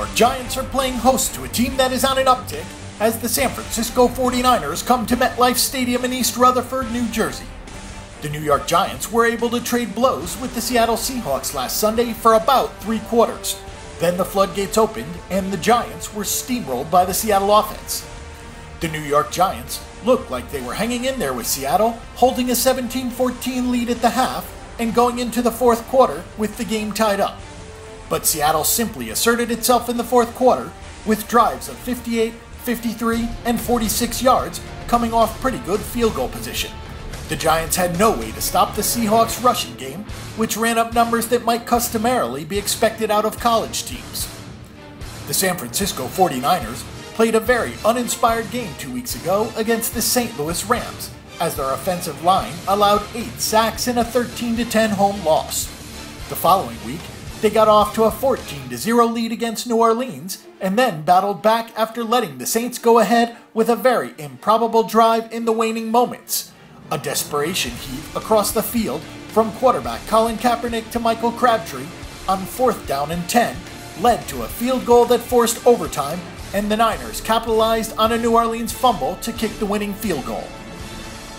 York Giants are playing host to a team that is on an uptick as the San Francisco 49ers come to MetLife Stadium in East Rutherford, New Jersey. The New York Giants were able to trade blows with the Seattle Seahawks last Sunday for about 3 quarters. Then the floodgates opened and the Giants were steamrolled by the Seattle offense. The New York Giants looked like they were hanging in there with Seattle, holding a 17-14 lead at the half and going into the fourth quarter with the game tied up. But Seattle simply asserted itself in the fourth quarter with drives of 58, 53, and 46 yards coming off pretty good field goal position. The Giants had no way to stop the Seahawks rushing game, which ran up numbers that might customarily be expected out of college teams. The San Francisco 49ers played a very uninspired game 2 weeks ago against the St. Louis Rams, as their offensive line allowed 8 sacks in a 13-10 home loss. The following week, they got off to a 14-0 lead against New Orleans, and then battled back after letting the Saints go ahead with a very improbable drive in the waning moments. A desperation heave across the field from quarterback Colin Kaepernick to Michael Crabtree on 4th down and 10 led to a field goal that forced overtime, and the Niners capitalized on a New Orleans fumble to kick the winning field goal.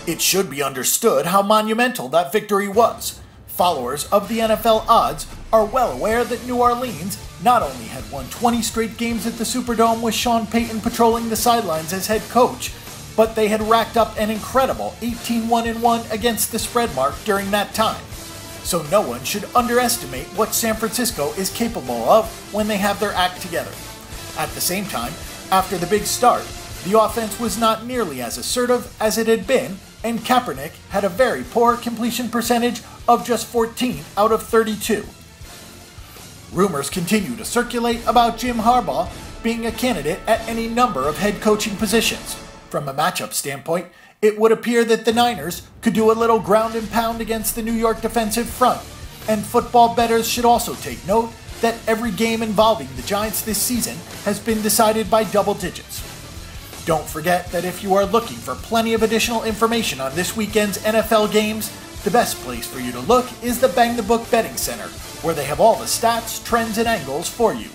It should be understood how monumental that victory was. Followers of the NFL odds are well aware that New Orleans not only had won 20 straight games at the Superdome with Sean Payton patrolling the sidelines as head coach, but they had racked up an incredible 18-1-1 against the spread mark during that time. So no one should underestimate what San Francisco is capable of when they have their act together. At the same time, after the big start, the offense was not nearly as assertive as it had been, and Kaepernick had a very poor completion percentage of just 14 out of 32. Rumors continue to circulate about Jim Harbaugh being a candidate at any number of head coaching positions. From a matchup standpoint, it would appear that the Niners could do a little ground and pound against the New York defensive front, and football bettors should also take note that every game involving the Giants this season has been decided by double digits. Don't forget that if you are looking for plenty of additional information on this weekend's NFL games, the best place for you to look is the Bang the Book Betting Center, where they have all the stats, trends, and angles for you.